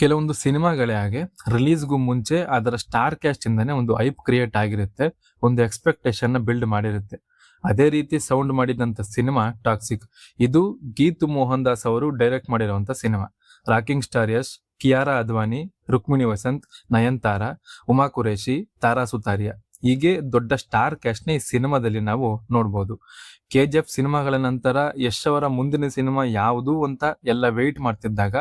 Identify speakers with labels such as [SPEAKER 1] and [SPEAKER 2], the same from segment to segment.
[SPEAKER 1] ಕೆಲವೊಂದು ಸಿನಿಮಾಗಳೇ ಹಾಗೆ ರಿಲೀಸ್ಗೂ ಮುಂಚೆ ಅದರ ಸ್ಟಾರ್ ಕ್ಯಾಸ್ಟ್ ಇಂದಾನೆ ಒಂದು ಹೈಪ್ ಕ್ರಿಯೇಟ್ ಆಗಿರುತ್ತೆ, ಒಂದು ಎಕ್ಸ್ಪೆಕ್ಟೇಷನ್ ನ ಬಿಲ್ಡ್ ಮಾಡಿರುತ್ತೆ. ಅದೇ ರೀತಿ ಸೌಂಡ್ ಮಾಡಿದಂತ ಸಿನಿಮಾ ಟಾಕ್ಸಿಕ್. ಇದು ಗೀತು ಮೋಹನ್ ದಾಸ್ ಅವರು ಡೈರೆಕ್ಟ್ ಮಾಡಿರುವಂತ cinema. Rocking star Yash, Kiara Advani, Rukmini Vasanth, Nayanthara, Uma Qureshi, Tara Sutaria ಹೀಗೆ ದೊಡ್ಡ ಸ್ಟಾರ್ ಕ್ಯಾಸ್ಟ್ ನ ಈ ಸಿನಿಮಾದಲ್ಲಿ ನಾವು ನೋಡ್ಬೋದು. KGF ಸಿನಿಮಾಗಳ ನಂತರ ಯಶ್ ಅವರ ಮುಂದಿನ ಸಿನಿಮಾ ಯಾವುದು ಅಂತ ಎಲ್ಲ ವೆಯ್ಟ್ ಮಾಡ್ತಿದ್ದಾಗ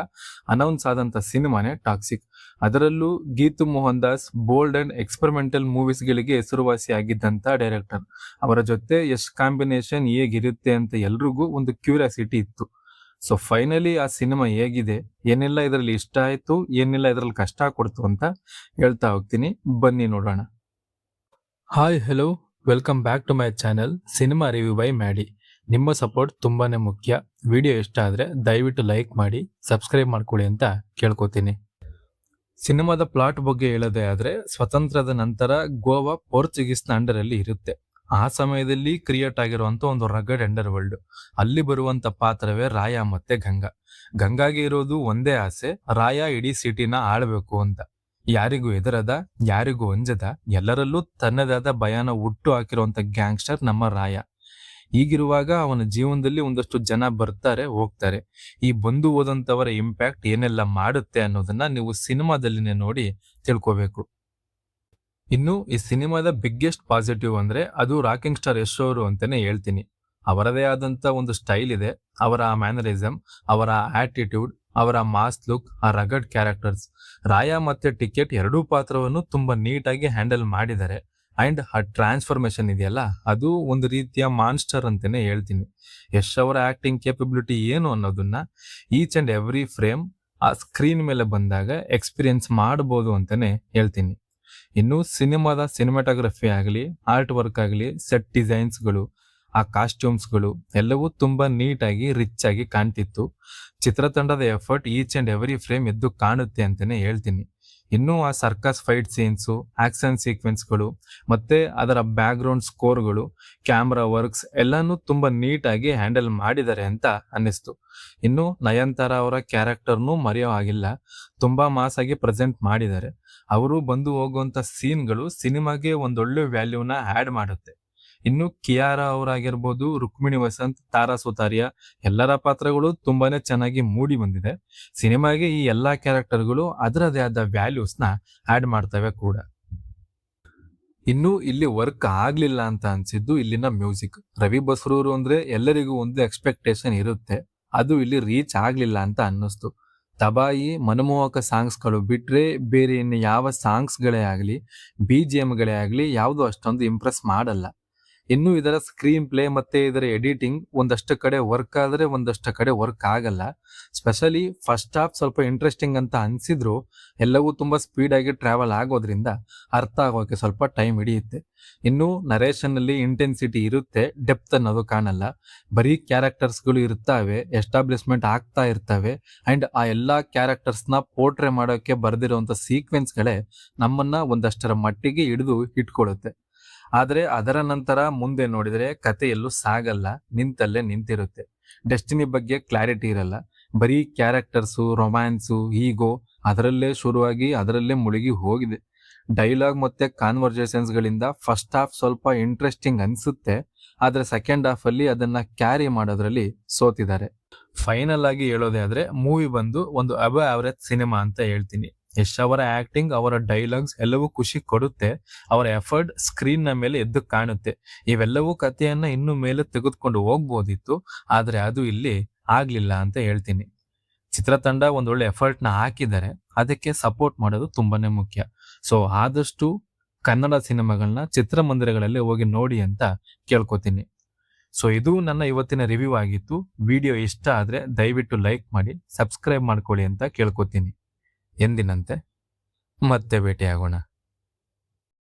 [SPEAKER 1] ಅನೌನ್ಸ್ ಆದಂತ ಸಿನಿಮಾನೇ ಟಾಕ್ಸಿಕ್. ಅದರಲ್ಲೂ Geetu Mohan Das bold and experimental movies ಗಳಿಗೆ ಹೆಸರುವಾಸಿ ಆಗಿದ್ದಂತ ಡೈರೆಕ್ಟರ್. ಅವರ ಜೊತೆ ಯಶ್ ಕಾಂಬಿನೇಷನ್ ಹೇಗಿರುತ್ತೆ ಅಂತ ಎಲ್ರಿಗೂ ಒಂದು ಕ್ಯೂರಿಯಾಸಿಟಿ ಇತ್ತು. ಸೊ ಫೈನಲಿ ಆ ಸಿನಿಮಾ ಹೇಗಿದೆ, ಏನೆಲ್ಲ ಇದರಲ್ಲಿ ಇಷ್ಟ ಆಯ್ತು, ಏನೆಲ್ಲ ಇದರಲ್ಲಿ ಕಷ್ಟ ಕೊಡ್ತು ಅಂತ ಹೇಳ್ತಾ ಹೋಗ್ತೀನಿ, ಬನ್ನಿ ನೋಡೋಣ. Hi hello, welcome back to my channel cinema review by Maddy. ನಿಮ್ಮ ಸಪೋರ್ಟ್ ತುಂಬಾನೇ ಮುಖ್ಯ. ವಿಡಿಯೋ ಇಷ್ಟ ಆದ್ರೆ ದಯವಿಟ್ಟು ಲೈಕ್ ಮಾಡಿ, ಸಬ್ಸ್ಕ್ರೈಬ್ ಮಾಡ್ಕೊಳ್ಳಿ ಅಂತ ಕೇಳ್ಕೊತೀನಿ. ಸಿನಿಮಾದ ಪ್ಲಾಟ್ ಬಗ್ಗೆ ಹೇಳೋದೇ ಆದ್ರೆ, ಸ್ವತಂತ್ರದ ನಂತರ ಗೋವಾ ಪೋರ್ಚುಗೀಸ್ನ ಅಂಡರ್ ಅಲ್ಲಿ ಇರುತ್ತೆ. ಆ ಸಮಯದಲ್ಲಿ ಕ್ರಿಯೇಟ್ ಆಗಿರುವಂತ ಒಂದು ರಗಡ್ ಅಂಡರ್ ವರ್ಲ್ಡ್. ಅಲ್ಲಿ ಬರುವಂತ ಪಾತ್ರವೇ ರಾಯ ಮತ್ತೆ ಗಂಗಾ. ಗಂಗಾಗೆ ಇರೋದು ಒಂದೇ ಆಸೆ, ರಾಯ ಇಡೀ ಸಿಟಿನ ಆಳ್ಬೇಕು ಅಂತ. ಯಾರಿಗೂ ಎದುರದ, ಯಾರಿಗೂ ಅಂಜದ, ಎಲ್ಲರಲ್ಲೂ ತನ್ನದಾದ ಭಯನ ಹುಟ್ಟು ಹಾಕಿರುವಂತ ಗ್ಯಾಂಗ್ಸ್ಟರ್ ನಮ್ಮ ರಾಯ. ಹೀಗಿರುವಾಗ ಅವನ ಜೀವನದಲ್ಲಿ ಒಂದಷ್ಟು ಜನ ಬರ್ತಾರೆ ಹೋಗ್ತಾರೆ. ಈ ಬಂದು ಹೋದಂತವರ ಇಂಪ್ಯಾಕ್ಟ್ ಏನೆಲ್ಲ ಮಾಡುತ್ತೆ ಅನ್ನೋದನ್ನ ನೀವು ಸಿನಿಮಾದಲ್ಲಿನೇ ನೋಡಿ ತಿಳ್ಕೋಬೇಕು. ಇನ್ನು ಈ ಸಿನಿಮಾದ ಬಿಗ್ಗೆಸ್ಟ್ ಪಾಸಿಟಿವ್ ಅಂದ್ರೆ ಅದು ರಾಕಿಂಗ್ ಸ್ಟಾರ್ ಯಶ್ ಅವರು ಅಂತಾನೆ ಹೇಳ್ತೀನಿ. ಅವರದೇ ಆದಂತ ಒಂದು ಸ್ಟೈಲ್ ಇದೆ. ಅವರ ಮ್ಯಾನರಿಸಮ್, ಅವರ ಆಟಿಟ್ಯೂಡ್, ಅವರ ಮಾಸ್ ಲುಕ್, ಆ ರಗಡ್ ಕ್ಯಾರೆಕ್ಟರ್ಸ್. ರಾಯ ಮತ್ತೆ ಟಿಕೆಟ್ ಎರಡೂ ಪಾತ್ರವನ್ನು ತುಂಬಾ ನೀಟಾಗಿ ಹ್ಯಾಂಡಲ್ ಮಾಡಿದ್ದಾರೆ. ಅಂಡ್ ಆ ಟ್ರಾನ್ಸ್ಫಾರ್ಮೇಶನ್ ಇದೆಯಲ್ಲ, ಅದು ಒಂದು ರೀತಿಯ ಮಾನ್ಸ್ಟರ್ ಅಂತಾನೆ ಹೇಳ್ತೀನಿ. ಯಶ್ ಅವರ ಆಕ್ಟಿಂಗ್ ಕೇಪಬಿಲಿಟಿ ಏನು ಅನ್ನೋದನ್ನ ಈಚ್ ಅಂಡ್ ಎವ್ರಿ ಫ್ರೇಮ್ ಆ ಸ್ಕ್ರೀನ್ ಮೇಲೆ ಬಂದಾಗ ಎಕ್ಸ್ಪೀರಿಯನ್ಸ್ ಮಾಡಬಹುದು ಅಂತಾನೆ ಹೇಳ್ತೀನಿ. ಇನ್ನು ಸಿನಿಮಾದ ಸಿನಿಮಾಟೋಗ್ರಫಿ ಆಗಲಿ, ಆರ್ಟ್ ವರ್ಕ್ ಆಗಲಿ, ಸೆಟ್ ಡಿಸೈನ್ಸ್ಗಳು, ಆ ಕಾಸ್ಟ್ಯೂಮ್ಸ್ಗಳು ಎಲ್ಲವೂ ತುಂಬಾ ನೀಟಾಗಿ ರಿಚ್ ಆಗಿ ಕಾಣ್ತಿತ್ತು. ಚಿತ್ರತಂಡದ effort each and every frame ಎದ್ದು ಕಾಣುತ್ತೆ ಅಂತಾನೆ ಹೇಳ್ತೀನಿ. ಇನ್ನು ಆ ಸರ್ಕಸ್ ಫೈಟ್ ಸೀನ್ಸು, ಆಕ್ಷನ್ ಸೀಕ್ವೆನ್ಸ್ಗಳು, ಮತ್ತೆ ಅದರ ಬ್ಯಾಕ್ ಗ್ರೌಂಡ್ ಸ್ಕೋರ್ಗಳು, ಕ್ಯಾಮ್ರಾ ವರ್ಕ್ಸ್ ಎಲ್ಲಾನು ತುಂಬಾ ನೀಟಾಗಿ ಹ್ಯಾಂಡಲ್ ಮಾಡಿದ್ದಾರೆ ಅಂತ ಅನ್ನಿಸ್ತು. ಇನ್ನು ನಯನ್ತಾರ ಅವರ ಕ್ಯಾರೆಕ್ಟರ್ನು ಮರೆಯೋ ಆಗಿಲ್ಲ, ತುಂಬಾ ಮಾಸ್ ಆಗಿ ಪ್ರೆಸೆಂಟ್ ಮಾಡಿದ್ದಾರೆ. ಅವರು ಬಂದು ಹೋಗುವಂತ ಸೀನ್ಗಳು ಸಿನಿಮಾಗೆ ಒಂದೊಳ್ಳೆ ವ್ಯಾಲ್ಯೂನ ಆಡ್ ಮಾಡುತ್ತೆ. ಇನ್ನು ಕಿಯಾರಾ ಅವರಾಗಿರ್ಬೋದು, ರುಕ್ಮಿಣಿ ವಸಂತ್, ತಾರಾ ಸುತಾರಿಯಾ ಎಲ್ಲರ ಪಾತ್ರಗಳು ತುಂಬಾನೇ ಚೆನ್ನಾಗಿ ಮೂಡಿ ಬಂದಿದೆ. ಸಿನಿಮಾಗೆ ಈ ಎಲ್ಲಾ ಕ್ಯಾರೆಕ್ಟರ್ಗಳು ಅದರದೇ ಆದ ವ್ಯಾಲ್ಯೂಸ್ ನ ಆಡ್ ಮಾಡ್ತವೆ ಕೂಡ. ಇನ್ನು ಇಲ್ಲಿ ವರ್ಕ್ ಆಗ್ಲಿಲ್ಲ ಅಂತ ಅನ್ಸಿದ್ದು ಇಲ್ಲಿನ ಮ್ಯೂಸಿಕ್. ರವಿ ಬಸ್ರೂರು ಅಂದ್ರೆ ಎಲ್ಲರಿಗೂ ಒಂದು ಎಕ್ಸ್ಪೆಕ್ಟೇಷನ್ ಇರುತ್ತೆ, ಅದು ಇಲ್ಲಿ ರೀಚ್ ಆಗ್ಲಿಲ್ಲ ಅಂತ ಅನ್ನಿಸ್ತು. ತಬಾಯಿ ಮನಮೋಹಕ ಸಾಂಗ್ಸ್ಗಳು ಬಿಟ್ರೆ ಬೇರೆ ಇನ್ನು ಯಾವ ಸಾಂಗ್ಸ್ಗಳೇ ಆಗಲಿ, BGMಗಳೇ ಆಗಲಿ ಯಾವುದು ಅಷ್ಟೊಂದು ಇಂಪ್ರೆಸ್ ಮಾಡಲ್ಲ. ಇನ್ನು ಇದರ ಸ್ಕ್ರೀನ್ ಪ್ಲೇ ಮತ್ತೆ ಇದರ ಎಡಿಟಿಂಗ್ ಒಂದಷ್ಟು ಕಡೆ ವರ್ಕ್ ಆದ್ರೆ ಒಂದಷ್ಟು ಕಡೆ ವರ್ಕ್ ಆಗಲ್ಲ. ಸ್ಪೆಷಲಿ ಫಸ್ಟ್ ಹಾಫ್ ಸ್ವಲ್ಪ ಇಂಟ್ರೆಸ್ಟಿಂಗ್ ಅಂತ ಅನ್ಸಿದ್ರು ಎಲ್ಲವೂ ತುಂಬಾ ಸ್ಪೀಡ್ ಆಗಿ ಟ್ರಾವೆಲ್ ಆಗೋದ್ರಿಂದ ಅರ್ಥ ಆಗೋಕೆ ಸ್ವಲ್ಪ ಟೈಮ್ ಹಿಡಿಯುತ್ತೆ. ಇನ್ನು ನರೇಷನ್ ಅಲ್ಲಿ ಇಂಟೆನ್ಸಿಟಿ ಇರುತ್ತೆ, ಡೆಪ್ತ್ ಅನ್ನೋದು ಕಾಣಲ್ಲ. ಬರೀ ಕ್ಯಾರೆಕ್ಟರ್ಸ್ಗಳು ಇರ್ತಾವೆ, ಎಸ್ಟಾಬ್ಲಿಷ್ಮೆಂಟ್ ಆಗ್ತಾ ಇರ್ತವೆ. ಅಂಡ್ ಆ ಎಲ್ಲಾ ಕ್ಯಾರೆಕ್ಟರ್ಸ್ ನ ಪೋರ್ಟ್ರೇ ಮಾಡೋಕೆ ಬರ್ದಿರುವಂತ ಸೀಕ್ವೆನ್ಸ್ಗಳೇ ನಮ್ಮನ್ನ ಒಂದಷ್ಟರ ಮಟ್ಟಿಗೆ ಹಿಡಿದು ಇಟ್ಕೊಳ್ಳುತ್ತೆ. ಆದ್ರೆ ಅದರ ನಂತರ ಮುಂದೆ ನೋಡಿದ್ರೆ ಕತೆ ಎಲ್ಲೂ ಸಾಗಲ್ಲ, ನಿಂತಲ್ಲೇ ನಿಂತಿರುತ್ತೆ. ಡೆಸ್ಟಿನಿ ಬಗ್ಗೆ ಕ್ಲಾರಿಟಿ ಇರಲ್ಲ. ಬರೀ ಕ್ಯಾರೆಕ್ಟರ್ಸು, ರೊಮ್ಯಾನ್ಸು, ಈಗೋ ಅದರಲ್ಲೇ ಶುರುವಾಗಿ ಅದರಲ್ಲೇ ಮುಳುಗಿ ಹೋಗಿದೆ. ಡೈಲಾಗ್ ಮತ್ತೆ ಕಾನ್ವರ್ಸೇಷನ್ಸ್ ಗಳಿಂದ ಫಸ್ಟ್ ಹಾಫ್ ಸ್ವಲ್ಪ ಇಂಟ್ರೆಸ್ಟಿಂಗ್ ಅನ್ಸುತ್ತೆ, ಆದ್ರೆ ಸೆಕೆಂಡ್ ಹಾಫ್ ಅಲ್ಲಿ ಅದನ್ನ ಕ್ಯಾರಿ ಮಾಡೋದ್ರಲ್ಲಿ ಸೋತಿದ್ದಾರೆ. ಫೈನಲ್ ಆಗಿ ಹೇಳೋದೇ ಆದ್ರೆ ಮೂವಿ ಬಂದು ಒಂದು ಅಬವ್ ಆವರೇಜ್ ಸಿನಿಮಾ ಅಂತ ಹೇಳ್ತೀನಿ. ಯಶ್ ಅವರ ಆಕ್ಟಿಂಗ್, ಅವರ ಡೈಲಾಗ್ಸ್ ಎಲ್ಲವೂ ಖುಷಿ ಕೊಡುತ್ತೆ. ಅವರ ಎಫರ್ಟ್ ಸ್ಕ್ರೀನ್ ನ ಮೇಲೆ ಎದ್ದು ಕಾಣುತ್ತೆ. ಇವೆಲ್ಲವೂ ಕಥೆಯನ್ನ ಇನ್ನು ಮೇಲೆ ತೆಗೆದುಕೊಂಡು ಹೋಗ್ಬೋದಿತ್ತು, ಆದ್ರೆ ಅದು ಇಲ್ಲಿ ಆಗ್ಲಿಲ್ಲ ಅಂತ ಹೇಳ್ತೀನಿ. ಚಿತ್ರತಂಡ ಒಂದೊಳ್ಳೆ ಎಫರ್ಟ್ ನ ಹಾಕಿದ್ದಾರೆ, ಅದಕ್ಕೆ ಸಪೋರ್ಟ್ ಮಾಡೋದು ತುಂಬಾನೇ ಮುಖ್ಯ. ಸೊ ಆದಷ್ಟು ಕನ್ನಡ ಸಿನಿಮಾಗಳನ್ನ ಚಿತ್ರಮಂದಿರಗಳಲ್ಲಿ ಹೋಗಿ ನೋಡಿ ಅಂತ ಕೇಳ್ಕೊತೀನಿ. ಸೊ ಇದು ನನ್ನ ಇವತ್ತಿನ ರಿವ್ಯೂ ಆಗಿತ್ತು. ವಿಡಿಯೋ ಇಷ್ಟ ಆದ್ರೆ ದಯವಿಟ್ಟು ಲೈಕ್ ಮಾಡಿ, ಸಬ್ಸ್ಕ್ರೈಬ್ ಮಾಡ್ಕೊಳ್ಳಿ ಅಂತ ಕೇಳ್ಕೊತೀನಿ. ಎಂದಿನಂತೆ ಮತ್ತೆ ಭೇಟಿಯಾಗೋಣ.